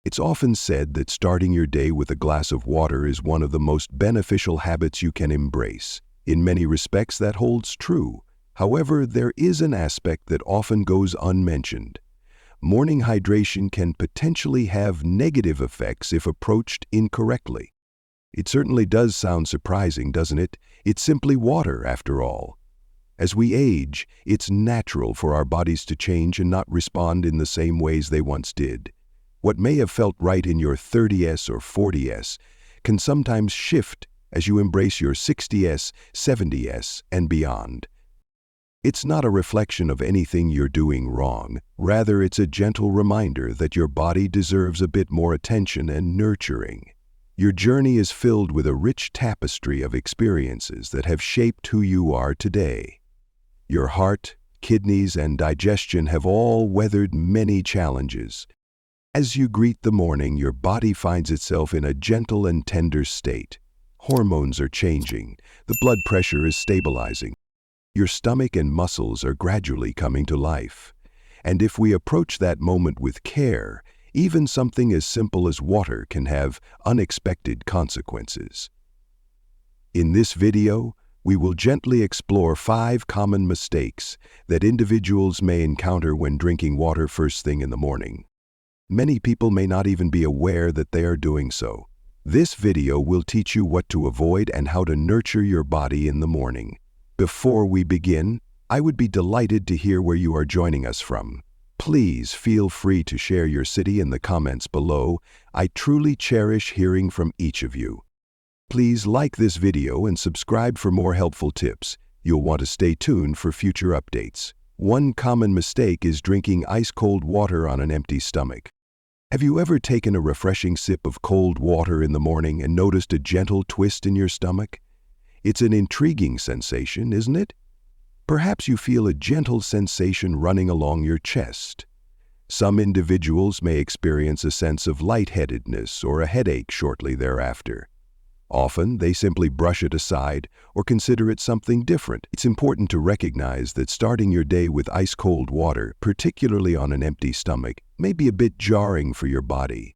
It's often said that starting your day with a glass of water is one of the most beneficial habits you can embrace. In many respects, that holds true. However, there is an aspect that often goes unmentioned. Morning hydration can potentially have negative effects if approached incorrectly. It certainly does sound surprising, doesn't it? It's simply water, after all. As we age, it's natural for our bodies to change and not respond in the same ways they once did. What may have felt right in your 30s or 40s can sometimes shift as you embrace your 60s, 70s, and beyond. It's not a reflection of anything you're doing wrong. Rather, it's a gentle reminder that your body deserves a bit more attention and nurturing. Your journey is filled with a rich tapestry of experiences that have shaped who you are today. Your heart, kidneys, and digestion have all weathered many challenges. As you greet the morning, your body finds itself in a gentle and tender state. Hormones are changing, the blood pressure is stabilizing. Your stomach and muscles are gradually coming to life. And if we approach that moment with care, even something as simple as water can have unexpected consequences. In this video, we will gently explore 5 common mistakes that individuals may encounter when drinking water first thing in the morning. Many people may not even be aware that they are doing so. This video will teach you what to avoid and how to nurture your body in the morning. Before we begin, I would be delighted to hear where you are joining us from. Please feel free to share your city in the comments below. I truly cherish hearing from each of you. Please like this video and subscribe for more helpful tips. You'll want to stay tuned for future updates. One common mistake is drinking ice-cold water on an empty stomach. Have you ever taken a refreshing sip of cold water in the morning and noticed a gentle twist in your stomach? It's an intriguing sensation, isn't it? Perhaps you feel a gentle sensation running along your chest. Some individuals may experience a sense of lightheadedness or a headache shortly thereafter. Often, they simply brush it aside or consider it something different. It's important to recognize that starting your day with ice-cold water, particularly on an empty stomach, may be a bit jarring for your body.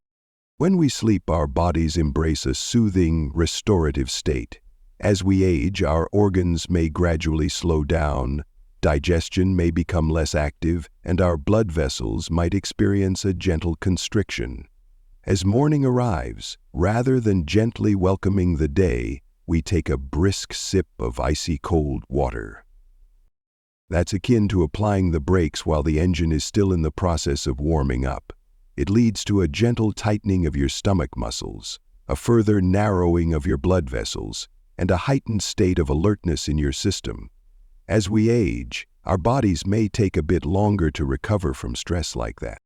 When we sleep, our bodies embrace a soothing, restorative state. As we age, our organs may gradually slow down, digestion may become less active, and our blood vessels might experience a gentle constriction. As morning arrives, rather than gently welcoming the day, we take a brisk sip of icy cold water. That's akin to applying the brakes while the engine is still in the process of warming up. It leads to a gentle tightening of your stomach muscles, a further narrowing of your blood vessels, and a heightened state of alertness in your system. As we age, our bodies may take a bit longer to recover from stress like that.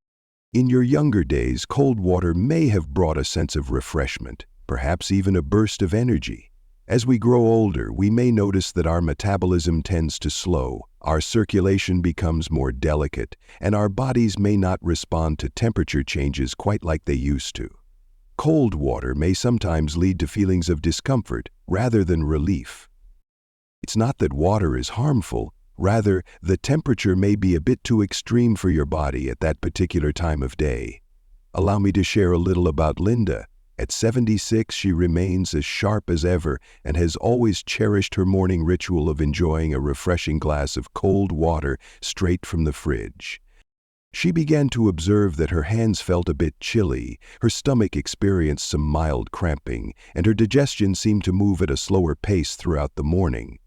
In your younger days, cold water may have brought a sense of refreshment, perhaps even a burst of energy. As we grow older, we may notice that our metabolism tends to slow, our circulation becomes more delicate, and our bodies may not respond to temperature changes quite like they used to. Cold water may sometimes lead to feelings of discomfort rather than relief. It's not that water is harmful. Rather, the temperature may be a bit too extreme for your body at that particular time of day. Allow me to share a little about Linda. At 76, she remains as sharp as ever and has always cherished her morning ritual of enjoying a refreshing glass of cold water straight from the fridge. She began to observe that her hands felt a bit chilly, her stomach experienced some mild cramping, and her digestion seemed to move at a slower pace throughout the morning.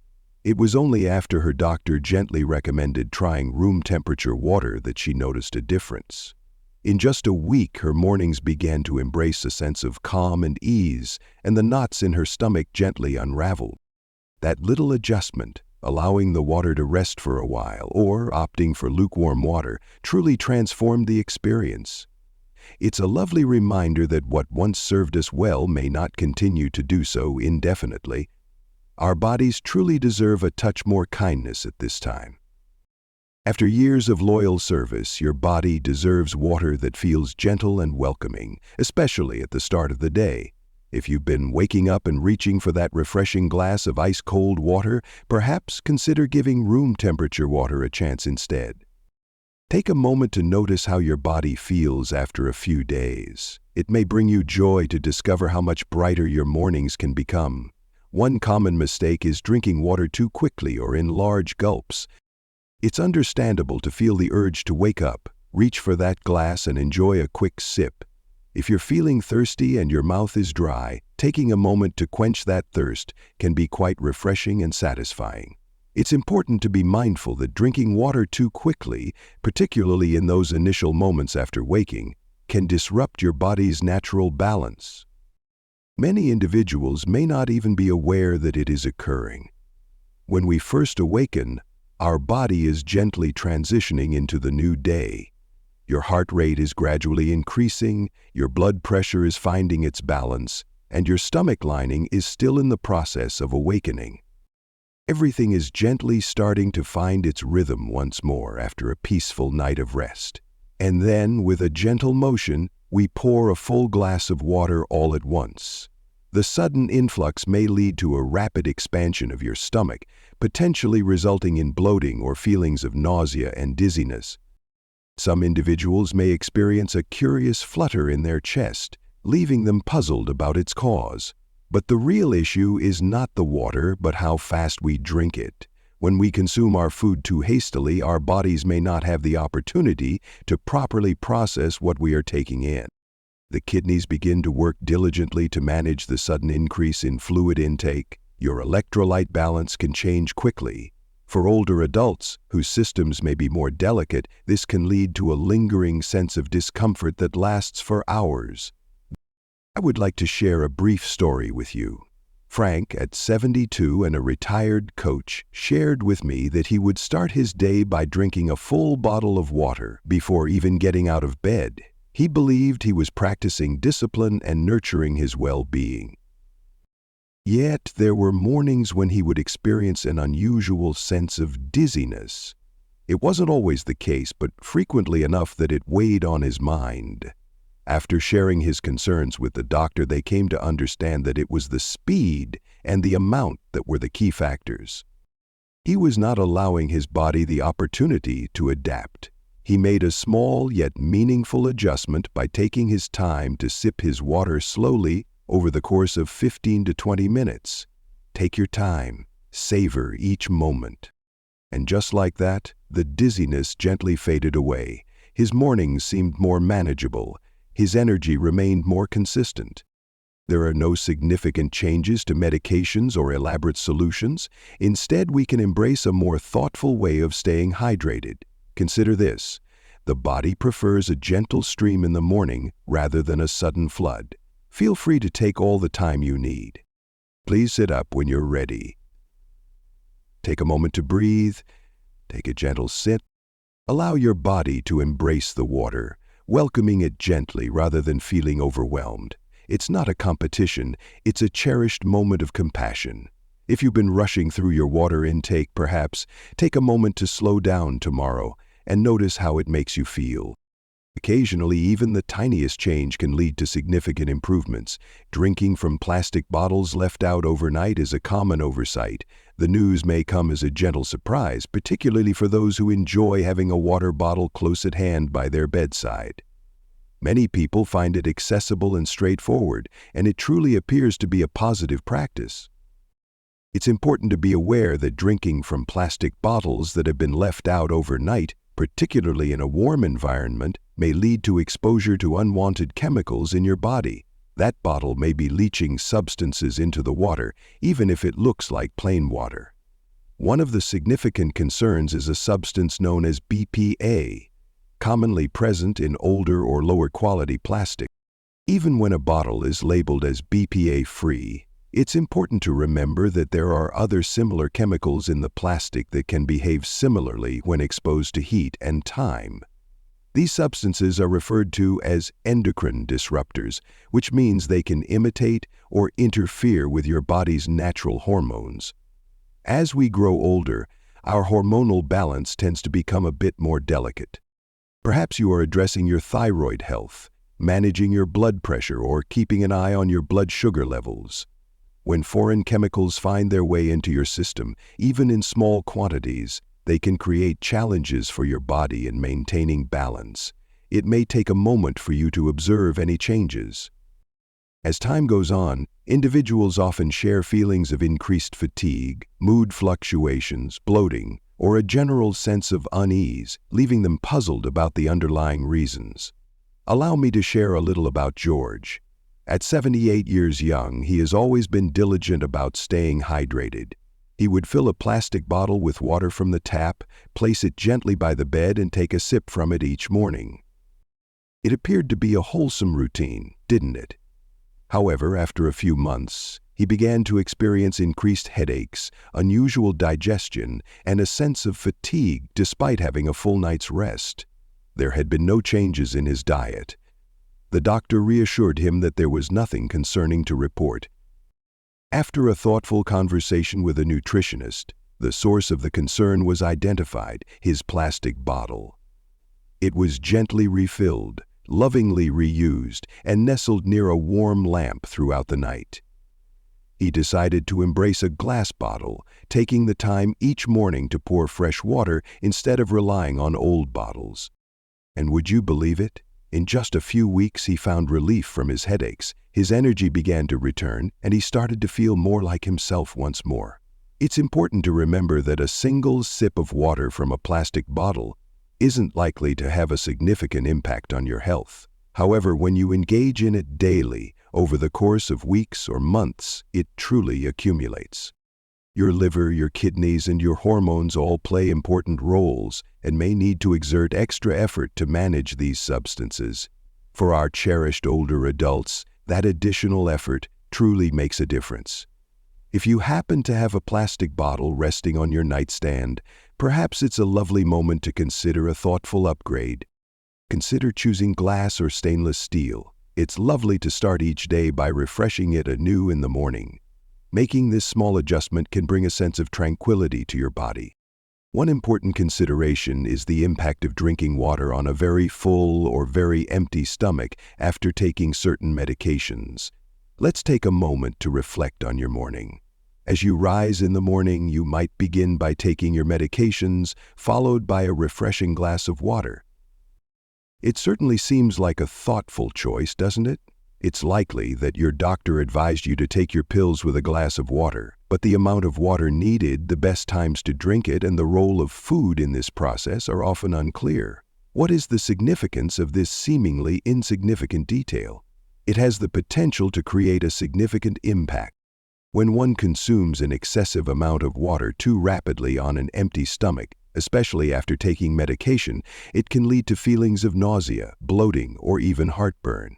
It was only after her doctor gently recommended trying room temperature water that she noticed a difference. In just a week, her mornings began to embrace a sense of calm and ease, and the knots in her stomach gently unraveled. That little adjustment, allowing the water to rest for a while or opting for lukewarm water, truly transformed the experience. It's a lovely reminder that what once served us well may not continue to do so indefinitely. Our bodies truly deserve a touch more kindness at this time. After years of loyal service, your body deserves water that feels gentle and welcoming, especially at the start of the day. If you've been waking up and reaching for that refreshing glass of ice-cold water, perhaps consider giving room temperature water a chance instead. Take a moment to notice how your body feels after a few days. It may bring you joy to discover how much brighter your mornings can become. One common mistake is drinking water too quickly or in large gulps. It's understandable to feel the urge to wake up, reach for that glass and enjoy a quick sip. If you're feeling thirsty and your mouth is dry, taking a moment to quench that thirst can be quite refreshing and satisfying. It's important to be mindful that drinking water too quickly, particularly in those initial moments after waking, can disrupt your body's natural balance. Many individuals may not even be aware that it is occurring. When we first awaken, our body is gently transitioning into the new day. Your heart rate is gradually increasing, your blood pressure is finding its balance, and your stomach lining is still in the process of awakening. Everything is gently starting to find its rhythm once more after a peaceful night of rest. And then, with a gentle motion, we pour a full glass of water all at once. The sudden influx may lead to a rapid expansion of your stomach, potentially resulting in bloating or feelings of nausea and dizziness. Some individuals may experience a curious flutter in their chest, leaving them puzzled about its cause. But the real issue is not the water, but how fast we drink it. When we consume our food too hastily, our bodies may not have the opportunity to properly process what we are taking in. The kidneys begin to work diligently to manage the sudden increase in fluid intake. Your electrolyte balance can change quickly. For older adults, whose systems may be more delicate, this can lead to a lingering sense of discomfort that lasts for hours. I would like to share a brief story with you. Frank, at 72 and a retired coach, shared with me that he would start his day by drinking a full bottle of water before even getting out of bed. He believed he was practicing discipline and nurturing his well-being. Yet there were mornings when he would experience an unusual sense of dizziness. It wasn't always the case, but frequently enough that it weighed on his mind. After sharing his concerns with the doctor, they came to understand that it was the speed and the amount that were the key factors. He was not allowing his body the opportunity to adapt. He made a small yet meaningful adjustment by taking his time to sip his water slowly over the course of 15 to 20 minutes. Take your time, savor each moment. And just like that, the dizziness gently faded away. His mornings seemed more manageable. His energy remained more consistent. There are no significant changes to medications or elaborate solutions. Instead, we can embrace a more thoughtful way of staying hydrated. Consider this: the body prefers a gentle stream in the morning rather than a sudden flood. Feel free to take all the time you need. Please sit up when you're ready. Take a moment to breathe. Take a gentle sip. Allow your body to embrace the water, welcoming it gently rather than feeling overwhelmed. It's not a competition, it's a cherished moment of compassion. If you've been rushing through your water intake, perhaps take a moment to slow down tomorrow and notice how it makes you feel. Occasionally, even the tiniest change can lead to significant improvements. Drinking from plastic bottles left out overnight is a common oversight. The news may come as a gentle surprise, particularly for those who enjoy having a water bottle close at hand by their bedside. Many people find it accessible and straightforward, and it truly appears to be a positive practice. It's important to be aware that drinking from plastic bottles that have been left out overnight, particularly in a warm environment, may lead to exposure to unwanted chemicals in your body. That bottle may be leaching substances into the water, even if it looks like plain water. One of the significant concerns is a substance known as BPA, commonly present in older or lower quality plastic. Even when a bottle is labeled as BPA-free, it's important to remember that there are other similar chemicals in the plastic that can behave similarly when exposed to heat and time. These substances are referred to as endocrine disruptors, which means they can imitate or interfere with your body's natural hormones. As we grow older, our hormonal balance tends to become a bit more delicate. Perhaps you are addressing your thyroid health, managing your blood pressure, or keeping an eye on your blood sugar levels. When foreign chemicals find their way into your system, even in small quantities, they can create challenges for your body in maintaining balance. it may take a moment for you to observe any changes. As time goes on, individuals often share feelings of increased fatigue, mood fluctuations, bloating, or a general sense of unease, leaving them puzzled about the underlying reasons. Allow me to share a little about George. At 78 years young, he has always been diligent about staying hydrated. He would fill a plastic bottle with water from the tap, place it gently by the bed, and take a sip from it each morning. It appeared to be a wholesome routine, didn't it? However, after a few months, he began to experience increased headaches, unusual digestion, and a sense of fatigue despite having a full night's rest. There had been no changes in his diet. The doctor reassured him that there was nothing concerning to report. After a thoughtful conversation with a nutritionist, the source of the concern was identified: his plastic bottle. It was gently refilled, lovingly reused, and nestled near a warm lamp throughout the night. He decided to embrace a glass bottle, taking the time each morning to pour fresh water instead of relying on old bottles. And would you believe it? In just a few weeks, he found relief from his headaches, his energy began to return, and he started to feel more like himself once more. It's important to remember that a single sip of water from a plastic bottle isn't likely to have a significant impact on your health. However, when you engage in it daily, over the course of weeks or months, it truly accumulates. Your liver, your kidneys, and your hormones all play important roles and may need to exert extra effort to manage these substances. For our cherished older adults, that additional effort truly makes a difference. If you happen to have a plastic bottle resting on your nightstand, perhaps it's a lovely moment to consider a thoughtful upgrade. Consider choosing glass or stainless steel. It's lovely to start each day by refreshing it anew in the morning. Making this small adjustment can bring a sense of tranquility to your body. One important consideration is the impact of drinking water on a very full or very empty stomach after taking certain medications. Let's take a moment to reflect on your morning. As you rise in the morning, you might begin by taking your medications, followed by a refreshing glass of water. It certainly seems like a thoughtful choice, doesn't it? It's likely that your doctor advised you to take your pills with a glass of water, but the amount of water needed, the best times to drink it, and the role of food in this process are often unclear. What is the significance of this seemingly insignificant detail? It has the potential to create a significant impact. When one consumes an excessive amount of water too rapidly on an empty stomach, especially after taking medication, it can lead to feelings of nausea, bloating, or even heartburn.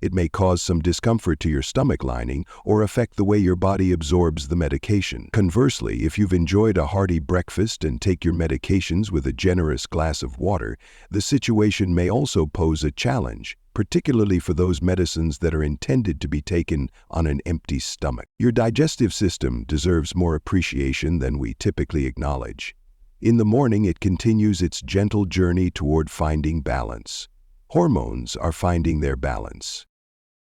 It may cause some discomfort to your stomach lining or affect the way your body absorbs the medication. Conversely, if you've enjoyed a hearty breakfast and take your medications with a generous glass of water, the situation may also pose a challenge, particularly for those medicines that are intended to be taken on an empty stomach. Your digestive system deserves more appreciation than we typically acknowledge. In the morning, it continues its gentle journey toward finding balance. Hormones are finding their balance.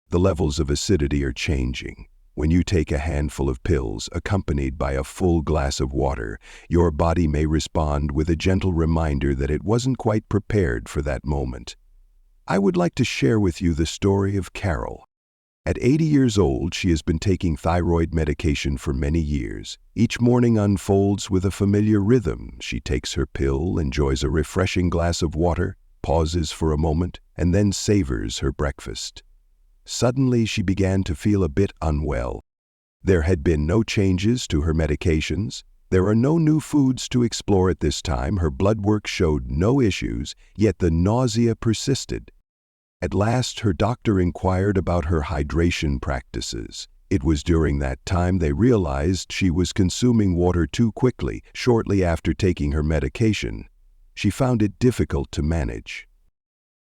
The levels of acidity are changing. When you take a handful of pills accompanied by a full glass of water, your body may respond with a gentle reminder that it wasn't quite prepared for that moment. I would like to share with you the story of Carol. At 80 years old, she has been taking thyroid medication for many years. Each morning unfolds with a familiar rhythm. She takes her pill, enjoys a refreshing glass of water, pauses for a moment, and then savors her breakfast. Suddenly, she began to feel a bit unwell. There had been no changes to her medications. There are no new foods to explore at this time. Her blood work showed no issues, yet the nausea persisted. At last, her doctor inquired about her hydration practices. It was during that time they realized she was consuming water too quickly shortly after taking her medication. She found it difficult to manage.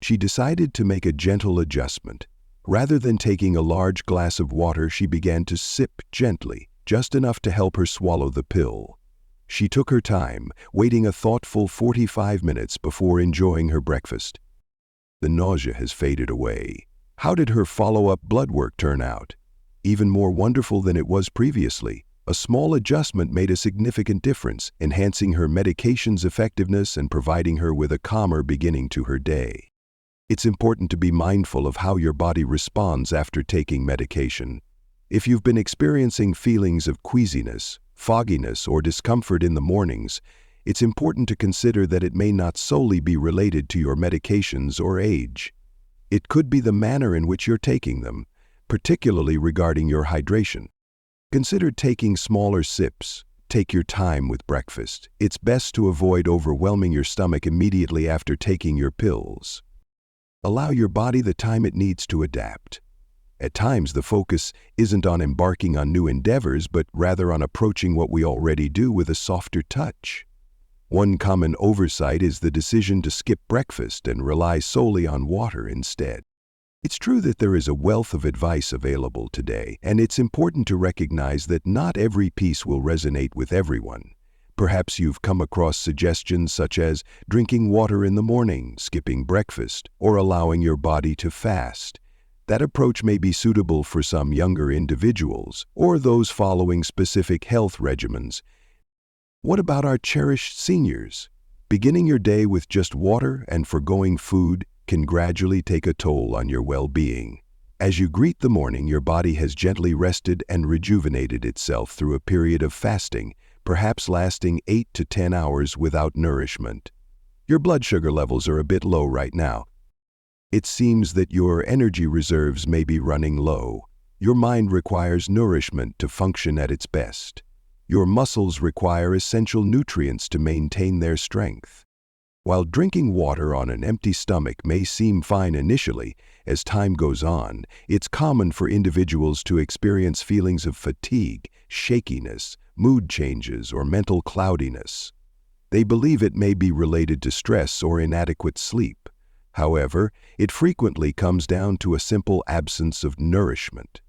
She decided to make a gentle adjustment. Rather than taking a large glass of water, she began to sip gently, just enough to help her swallow the pill. She took her time, waiting a thoughtful 45 minutes before enjoying her breakfast. The nausea has faded away. How did her follow-up blood work turn out? Even more wonderful than it was previously. A small adjustment made a significant difference, enhancing her medication's effectiveness and providing her with a calmer beginning to her day. It's important to be mindful of how your body responds after taking medication. If you've been experiencing feelings of queasiness, fogginess, or discomfort in the mornings, it's important to consider that it may not solely be related to your medications or age. It could be the manner in which you're taking them, particularly regarding your hydration. Consider taking smaller sips. Take your time with breakfast. It's best to avoid overwhelming your stomach immediately after taking your pills. Allow your body the time it needs to adapt. At times, the focus isn't on embarking on new endeavors, but rather on approaching what we already do with a softer touch. One common oversight is the decision to skip breakfast and rely solely on water instead. It's true that there is a wealth of advice available today, and it's important to recognize that not every piece will resonate with everyone. Perhaps you've come across suggestions such as drinking water in the morning, skipping breakfast, or allowing your body to fast. That approach may be suitable for some younger individuals or those following specific health regimens. What about our cherished seniors? Beginning your day with just water and foregoing food can gradually take a toll on your well-being. As you greet the morning, your body has gently rested and rejuvenated itself through a period of fasting, perhaps lasting 8 to 10 hours without nourishment. Your blood sugar levels are a bit low right now. It seems that your energy reserves may be running low. Your mind requires nourishment to function at its best. Your muscles require essential nutrients to maintain their strength. While drinking water on an empty stomach may seem fine initially, as time goes on, it's common for individuals to experience feelings of fatigue, shakiness, mood changes, or mental cloudiness. They believe it may be related to stress or inadequate sleep. However, it frequently comes down to a simple absence of nourishment.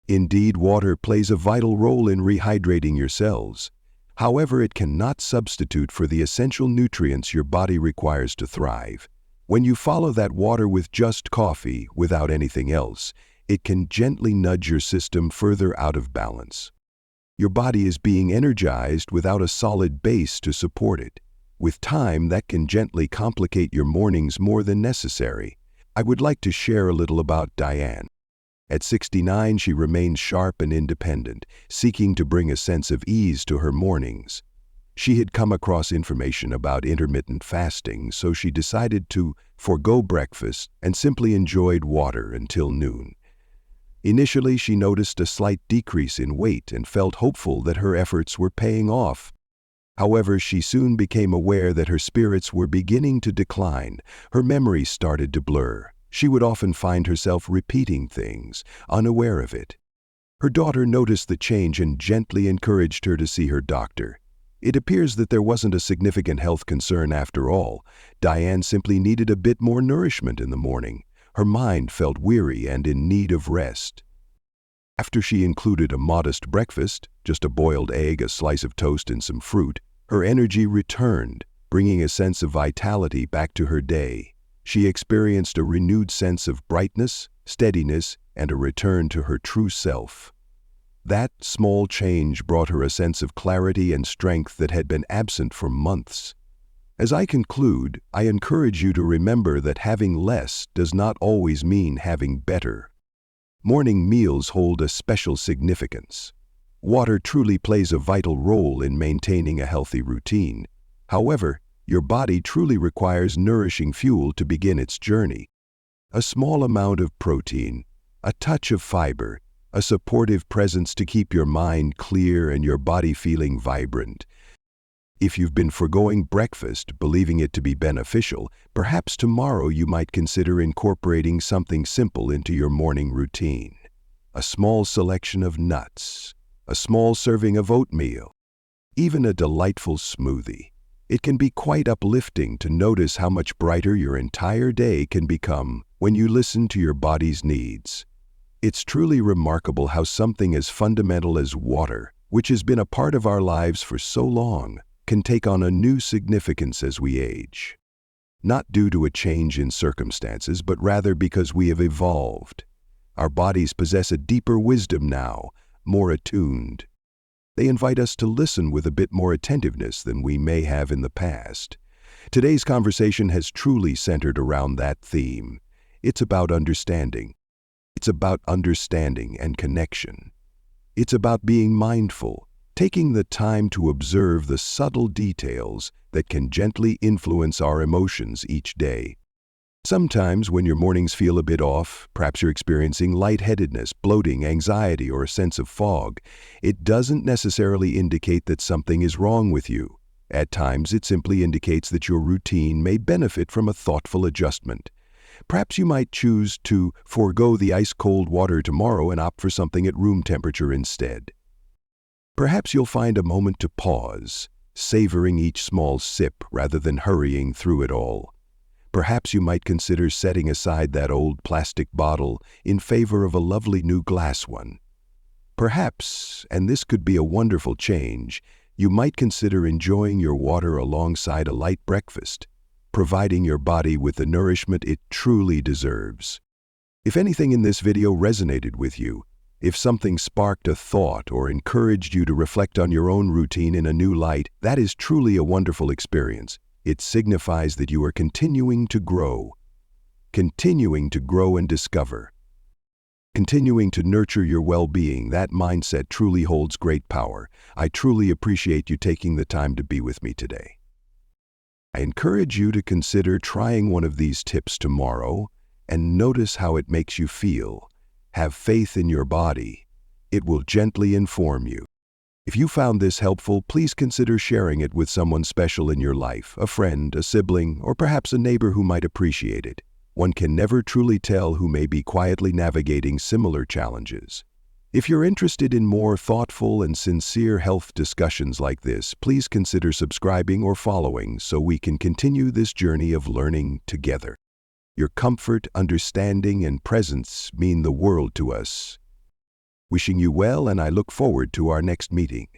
Indeed, water plays a vital role in rehydrating your cells. However, it cannot substitute for the essential nutrients your body requires to thrive. When you follow that water with just coffee, without anything else, it can gently nudge your system further out of balance. Your body is being energized without a solid base to support it. With time, that can gently complicate your mornings more than necessary. I would like to share a little about Diane. At 69, she remains sharp and independent, seeking to bring a sense of ease to her mornings. She had come across information about intermittent fasting, so she decided to forego breakfast and simply enjoyed water until noon. Initially, she noticed a slight decrease in weight and felt hopeful that her efforts were paying off. However, she soon became aware that her spirits were beginning to decline. Her memory started to blur. She would often find herself repeating things, unaware of it. Her daughter noticed the change and gently encouraged her to see her doctor. It appears that there wasn't a significant health concern after all. Diane simply needed a bit more nourishment in the morning. Her mind felt weary and in need of rest. After she included a modest breakfast, just a boiled egg, a slice of toast, and some fruit, her energy returned, bringing a sense of vitality back to her day. She experienced a renewed sense of brightness, steadiness, and a return to her true self. That small change brought her a sense of clarity and strength that had been absent for months. As I conclude, I encourage you to remember that having less does not always mean having better. Morning meals hold a special significance. Water truly plays a vital role in maintaining a healthy routine. However, your body truly requires nourishing fuel to begin its journey. A small amount of protein, a touch of fiber, a supportive presence to keep your mind clear and your body feeling vibrant. If you've been foregoing breakfast, believing it to be beneficial, perhaps tomorrow you might consider incorporating something simple into your morning routine. A small selection of nuts, a small serving of oatmeal, even a delightful smoothie. It can be quite uplifting to notice how much brighter your entire day can become when you listen to your body's needs. It's truly remarkable how something as fundamental as water, which has been a part of our lives for so long, can take on a new significance as we age. Not due to a change in circumstances, but rather because we have evolved. Our bodies possess a deeper wisdom now, more attuned. They invite us to listen with a bit more attentiveness than we may have in the past. Today's conversation has truly centered around that theme. It's about understanding. It's about understanding and connection. It's about being mindful, taking the time to observe the subtle details that can gently influence our emotions each day. Sometimes when your mornings feel a bit off, perhaps you're experiencing lightheadedness, bloating, anxiety, or a sense of fog, it doesn't necessarily indicate that something is wrong with you. At times, it simply indicates that your routine may benefit from a thoughtful adjustment. Perhaps you might choose to forego the ice-cold water tomorrow and opt for something at room temperature instead. Perhaps you'll find a moment to pause, savoring each small sip rather than hurrying through it all. Perhaps you might consider setting aside that old plastic bottle in favor of a lovely new glass one. Perhaps, and this could be a wonderful change, you might consider enjoying your water alongside a light breakfast, providing your body with the nourishment it truly deserves. If anything in this video resonated with you, if something sparked a thought or encouraged you to reflect on your own routine in a new light, that is truly a wonderful experience. It signifies that you are continuing to grow and discover, continuing to nurture your well-being. That mindset truly holds great power. I truly appreciate you taking the time to be with me today. I encourage you to consider trying one of these tips tomorrow and notice how it makes you feel. Have faith in your body. It will gently inform you. If you found this helpful, please consider sharing it with someone special in your life, a friend, a sibling, or perhaps a neighbor who might appreciate it. One can never truly tell who may be quietly navigating similar challenges. If you're interested in more thoughtful and sincere health discussions like this, please consider subscribing or following so we can continue this journey of learning together. Your comfort, understanding, and presence mean the world to us. Wishing you well, and I look forward to our next meeting.